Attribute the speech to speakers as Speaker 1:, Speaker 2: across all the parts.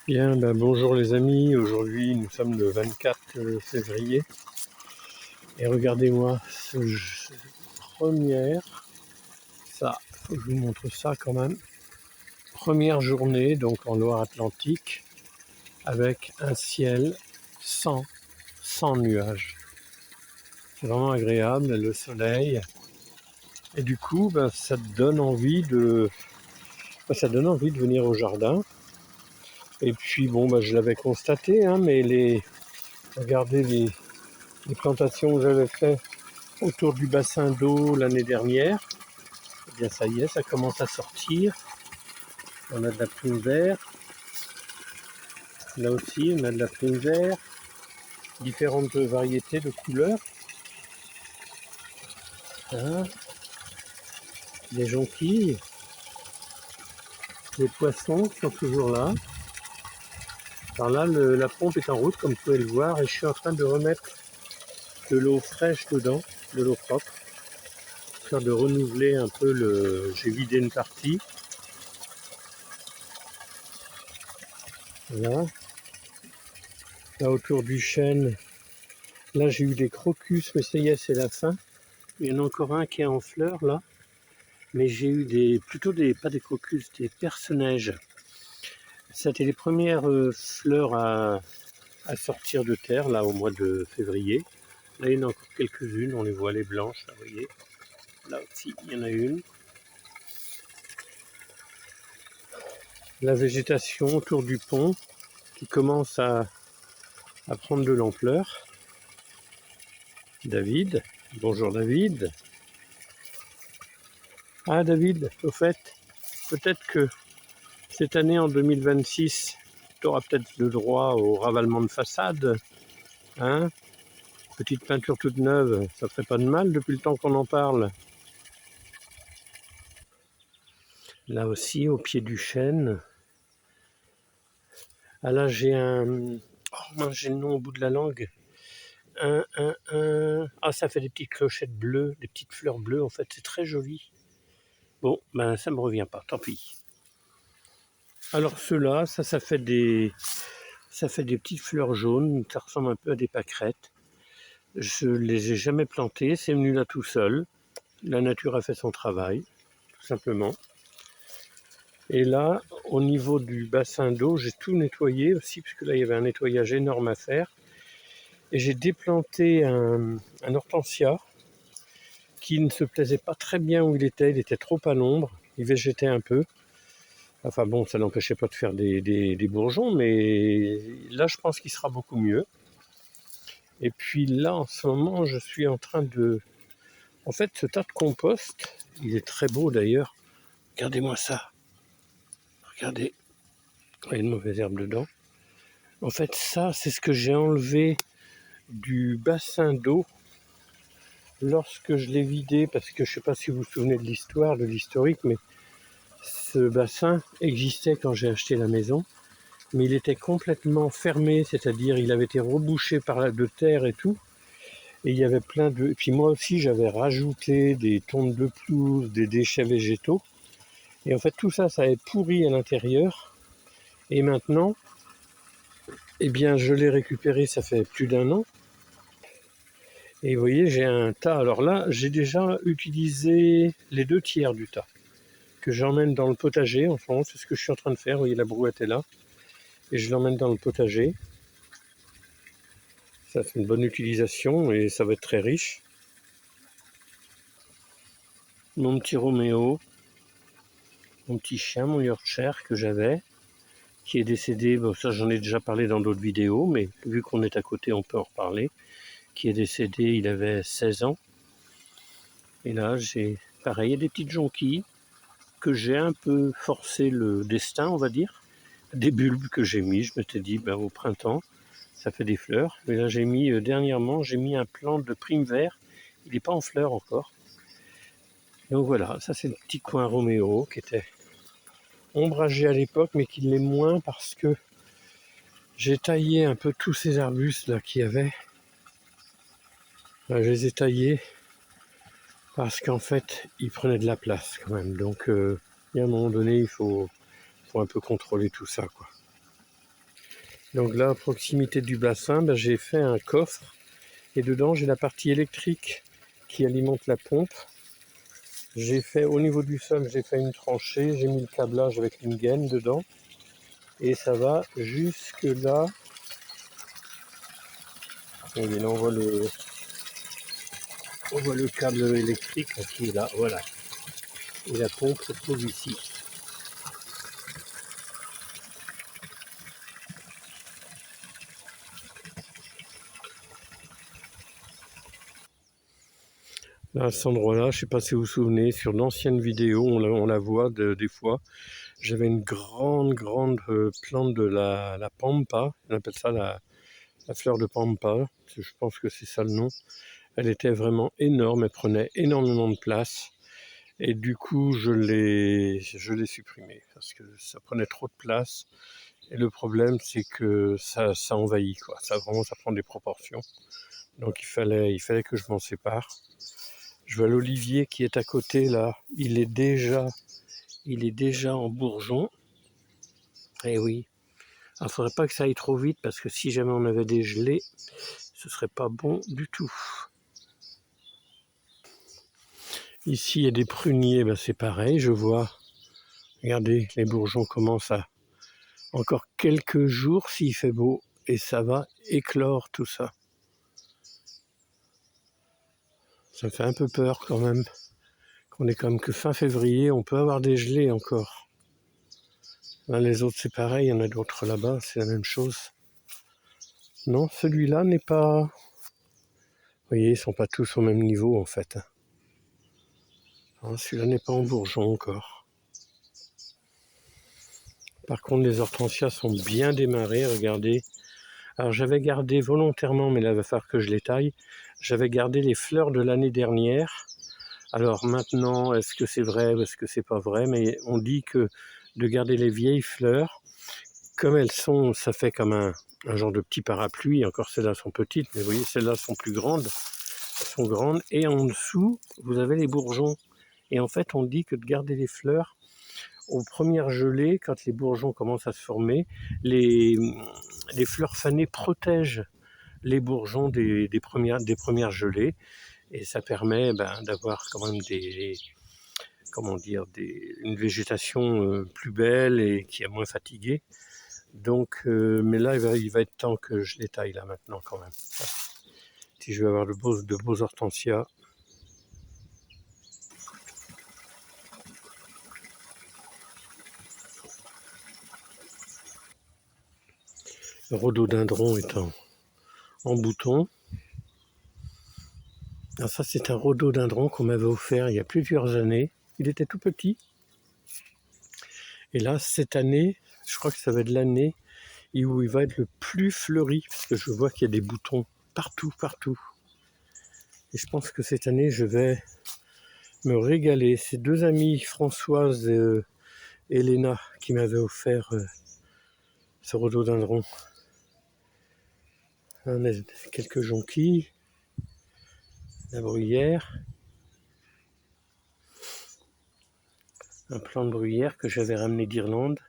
Speaker 1: Bien, bonjour les amis, aujourd'hui nous sommes le 24 février et regardez-moi cette première, ça, faut que je vous montre ça quand même, première journée donc en Loire-Atlantique avec un ciel sans nuages. C'est vraiment agréable, le soleil, et du coup ça donne envie de venir au jardin. Et puis je l'avais constaté, hein, mais regardez les plantations que j'avais fait autour du bassin d'eau l'année dernière, eh bien ça y est, ça commence à sortir. On a de la prune verte, là aussi on a de la prune verte, différentes variétés de couleurs. Hein, les jonquilles, les poissons sont toujours là. Alors là, la pompe est en route, comme vous pouvez le voir, et je suis en train de remettre de l'eau fraîche dedans, de l'eau propre, histoire de renouveler un peu J'ai vidé une partie. Voilà. Là, autour du chêne, là j'ai eu des crocus, mais ça y est, c'est la fin. Il y en a encore un qui est en fleurs là. Mais j'ai eu pas des crocus, des perce-neige. C'était les premières fleurs à sortir de terre là au mois de février. Là il y en a encore quelques-unes, on les voit, les blanches, là, vous voyez. Là aussi il y en a une. La végétation autour du pont qui commence à prendre de l'ampleur. David, bonjour David. Ah David, au fait, peut-être que cette année en 2026, tu auras peut-être le droit au ravalement de façade. Hein, petite peinture toute neuve, ça ferait pas de mal depuis le temps qu'on en parle. Là aussi, au pied du chêne. Ah là, j'ai un... Oh, j'ai le nom au bout de la langue. Ah, ça fait des petites clochettes bleues, des petites fleurs bleues, en fait, c'est très joli. Bon, ça me revient pas, tant pis. Alors ceux-là, ça fait des petites fleurs jaunes, ça ressemble un peu à des pâquerettes. Je les ai jamais plantées, c'est venu là tout seul. La nature a fait son travail, tout simplement. Et là, au niveau du bassin d'eau, j'ai tout nettoyé aussi, parce que là, il y avait un nettoyage énorme à faire. Et j'ai déplanté un hortensia qui ne se plaisait pas très bien où il était trop à l'ombre, il végétait un peu. Enfin bon, ça n'empêchait pas de faire des bourgeons, mais là, je pense qu'il sera beaucoup mieux. Et puis là, en ce moment, je suis en train de... En fait, ce tas de compost, il est très beau d'ailleurs. Regardez-moi ça. Regardez. Il y a une mauvaise herbe dedans. En fait, ça, c'est ce que j'ai enlevé du bassin d'eau lorsque je l'ai vidé, parce que je ne sais pas si vous vous souvenez de l'histoire, de l'historique, mais ce bassin existait quand j'ai acheté la maison, mais il était complètement fermé, c'est-à-dire il avait été rebouché de terre et tout, et il y avait plein de... Et puis moi aussi, j'avais rajouté des tontes de pelouse, des déchets végétaux, et en fait tout ça, ça avait pourri à l'intérieur, et maintenant, eh bien, je l'ai récupéré, ça fait plus d'1 an. Et vous voyez, j'ai un tas. Alors là, j'ai déjà utilisé les 2 tiers du tas que j'emmène dans le potager. En ce moment, c'est ce que je suis en train de faire. Vous voyez, la brouette est là. Et je l'emmène dans le potager. Ça, c'est une bonne utilisation et ça va être très riche. Mon petit Roméo, mon petit chien, mon Yorkshire que j'avais, qui est décédé. Bon, ça, j'en ai déjà parlé dans d'autres vidéos, mais vu qu'on est à côté, on peut en reparler. Qui est décédé, il avait 16 ans. Et là, j'ai pareil, il y a des petites jonquilles que j'ai un peu forcé le destin, on va dire. Des bulbes que j'ai mis, je m'étais dit, au printemps, ça fait des fleurs. Mais là, j'ai mis, dernièrement, j'ai mis un plant de prime vert. Il n'est pas en fleurs encore. Donc voilà, ça c'est le petit coin Roméo qui était ombragé à l'époque, mais qui l'est moins parce que j'ai taillé un peu tous ces arbustes là qu'il y avait. Là, je les ai taillés parce qu'en fait, ils prenaient de la place quand même. Donc, il y a un moment donné, il faut un peu contrôler tout ça, quoi. Donc là, à proximité du bassin, ben, j'ai fait un coffre et dedans j'ai la partie électrique qui alimente la pompe. J'ai fait au niveau du sol, j'ai fait une tranchée, j'ai mis le câblage avec une gaine dedans et ça va jusque là. Et là on voit le câble électrique qui est là, voilà. Et la pompe se trouve ici. Là, à cet endroit-là, je ne sais pas si vous vous souvenez, sur d'anciennes vidéos, on la voit des fois. J'avais une grande plante de la pampa, on appelle ça la fleur de pampa, je pense que c'est ça le nom. Elle était vraiment énorme, elle prenait énormément de place. Et du coup, je l'ai supprimée parce que ça prenait trop de place. Et le problème, c'est que ça envahit, quoi. Ça prend des proportions. Donc il fallait que je m'en sépare. Je vois l'olivier qui est à côté là. Il est déjà en bourgeon. Et oui. Il ne faudrait pas que ça aille trop vite parce que si jamais on avait des gelées, ce serait pas bon du tout. Ici, il y a des pruniers, ben c'est pareil, je vois. Regardez, les bourgeons commencent à... Encore quelques jours s'il fait beau et ça va éclore tout ça. Ça me fait un peu peur quand même. Qu'on est comme que fin février, on peut avoir des gelées encore. Là, les autres c'est pareil, il y en a d'autres là-bas, c'est la même chose. Non, celui-là n'est pas... Vous voyez, ils ne sont pas tous au même niveau en fait. Celui-là n'est pas en bourgeon encore. Par contre, les hortensias sont bien démarrées, regardez. Alors j'avais gardé volontairement, mais là il va falloir que je les taille, j'avais gardé les fleurs de l'année dernière. Alors maintenant, est-ce que c'est vrai ou est-ce que c'est pas vrai? Mais on dit que de garder les vieilles fleurs, comme elles sont, ça fait comme un genre de petit parapluie. Encore celles-là sont petites, mais vous voyez, celles-là sont plus grandes. Elles sont grandes. Et en dessous, vous avez les bourgeons. Et en fait, on dit que de garder les fleurs, aux premières gelées, quand les bourgeons commencent à se former, les fleurs fanées protègent les bourgeons des premières gelées. Et ça permet d'avoir quand même une végétation plus belle et qui est moins fatiguée. Donc, mais là, il va être temps que je les taille là maintenant quand même. Si je veux avoir de beaux hortensias. Le rhododendron est en bouton. Alors ça, c'est un rhododendron qu'on m'avait offert il y a plusieurs années. Il était tout petit. Et là, cette année, je crois que ça va être l'année où il va être le plus fleuri, parce que je vois qu'il y a des boutons partout. Et je pense que cette année, je vais me régaler. C'est deux amies, Françoise et Elena, qui m'avaient offert ce rhododendron. On a quelques jonquilles, la bruyère, un plant de bruyère que j'avais ramené d'Irlande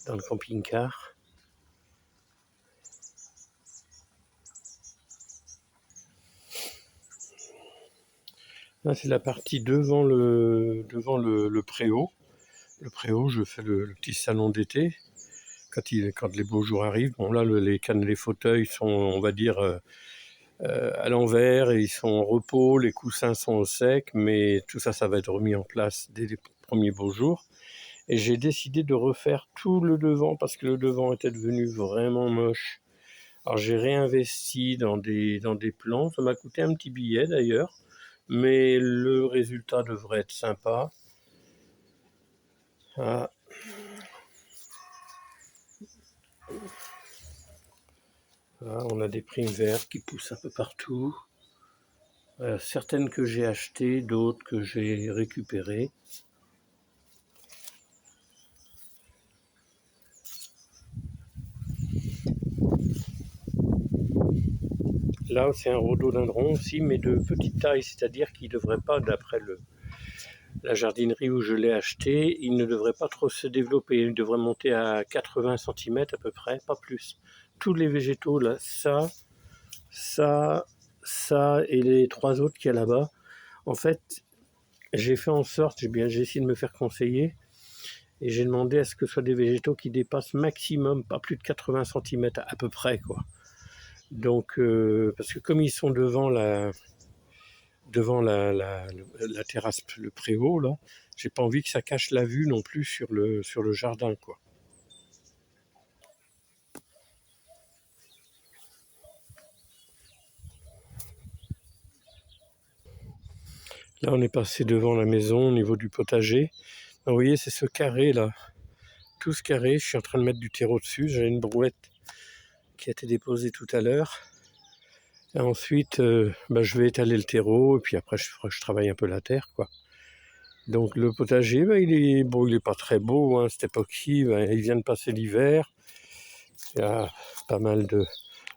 Speaker 1: dans le camping-car. Là, c'est la partie devant le préau. Le préau, je fais le petit salon d'été quand les beaux jours arrivent. Bon, là, les fauteuils sont, on va dire, à l'envers et ils sont en repos. Les coussins sont au sec, mais tout ça, ça va être remis en place dès les premiers beaux jours. Et j'ai décidé de refaire tout le devant parce que le devant était devenu vraiment moche. Alors j'ai réinvesti dans des plans. Ça m'a coûté un petit billet d'ailleurs, mais le résultat devrait être sympa. Ah. Là, on a des primes vertes qui poussent un peu partout. Certaines que j'ai achetées, d'autres que j'ai récupérées. Là, c'est un rhododendron aussi, mais de petite taille, c'est-à-dire qu'il ne devrait pas, d'après la jardinerie où je l'ai acheté, il ne devrait pas trop se développer. Il devrait monter à 80 cm à peu près, pas plus. Tous les végétaux, là, ça et les 3 autres qu'il y a là-bas, en fait, j'ai fait en sorte, j'ai essayé de me faire conseiller, et j'ai demandé à ce que ce soit des végétaux qui dépassent maximum, pas plus de 80 cm à peu près, quoi. Donc, parce que comme ils sont devant la terrasse, le préau, là, j'ai pas envie que ça cache la vue non plus sur le jardin, quoi. Là, on est passé devant la maison au niveau du potager. Vous voyez, c'est ce carré là, tout ce carré. Je suis en train de mettre du terreau dessus. J'ai une brouette qui a été déposée tout à l'heure. Et ensuite, je vais étaler le terreau et puis après, je travaille un peu la terre, quoi. Donc le potager, il est pas très beau, hein, cette époque-ci. Il vient de passer l'hiver. Il y a pas mal de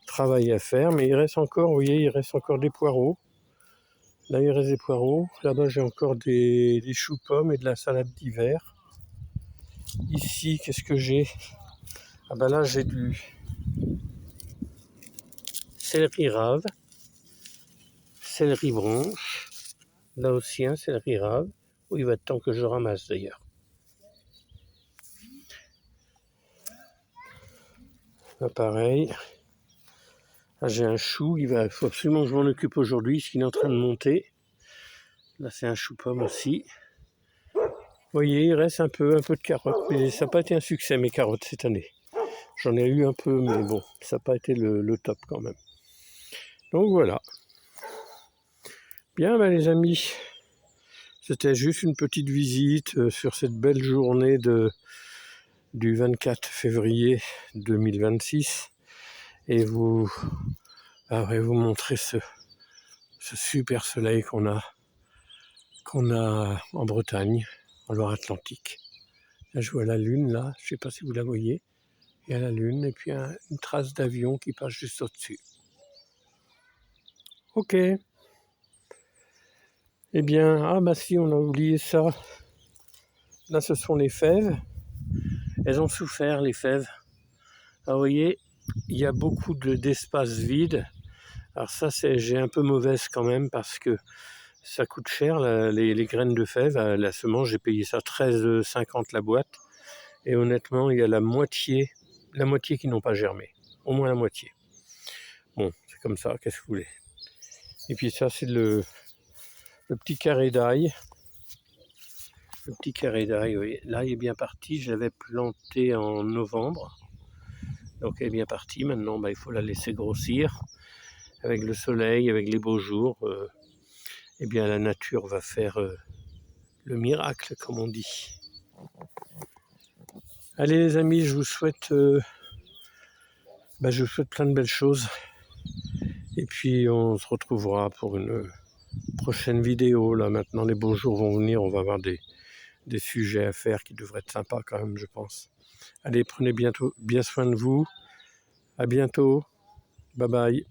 Speaker 1: travail à faire, mais il reste encore, vous voyez, il reste encore des poireaux. Là, il reste des poireaux. Là-bas, j'ai encore des choux-pommes et de la salade d'hiver. Ici, qu'est-ce que j'ai? Ah ben là, j'ai du céleri rave, céleri branche. Là aussi, un céleri rave. Oh, il va être temps que je ramasse d'ailleurs. Là, pareil. Là, j'ai un chou. Il faut absolument que je m'en occupe aujourd'hui, parce qu'il est en train de monter. Là, c'est un chou-pomme aussi. Vous voyez, il reste un peu de carottes, mais ça n'a pas été un succès, mes carottes, cette année. J'en ai eu un peu, mais bon, ça n'a pas été le top quand même. Donc voilà. Bien, les amis, c'était juste une petite visite sur cette belle journée du 24 février 2026. Et vous montrer ce super soleil qu'on a en Bretagne, en Loire-Atlantique. Là, je vois la lune, là, je ne sais pas si vous la voyez. Il y a la lune et puis une trace d'avion qui passe juste au-dessus. Ok. Eh bien, si, on a oublié ça. Là, ce sont les fèves. Elles ont souffert, les fèves. Alors, vous voyez, il y a beaucoup d'espaces vides. Alors ça, j'ai un peu mauvaise quand même parce que ça coûte cher, les graines de fèves. La semence, j'ai payé ça 13,50 la boîte. Et honnêtement, il y a la moitié qui n'ont pas germé. Au moins la moitié. Bon, c'est comme ça, qu'est-ce que vous voulez. Et puis ça, c'est le petit carré d'ail. Le petit carré d'ail, oui. Là, il est bien parti. Je l'avais planté en novembre. Donc, elle est bien partie. Maintenant, il faut la laisser grossir. Avec le soleil, avec les beaux jours, la nature va faire le miracle, comme on dit. Allez, les amis, je vous souhaite plein de belles choses. Et puis, on se retrouvera pour une prochaine vidéo. Là, maintenant, les beaux jours vont venir. On va avoir des sujets à faire qui devraient être sympas quand même, je pense. Allez, prenez bien soin de vous. À bientôt. Bye bye.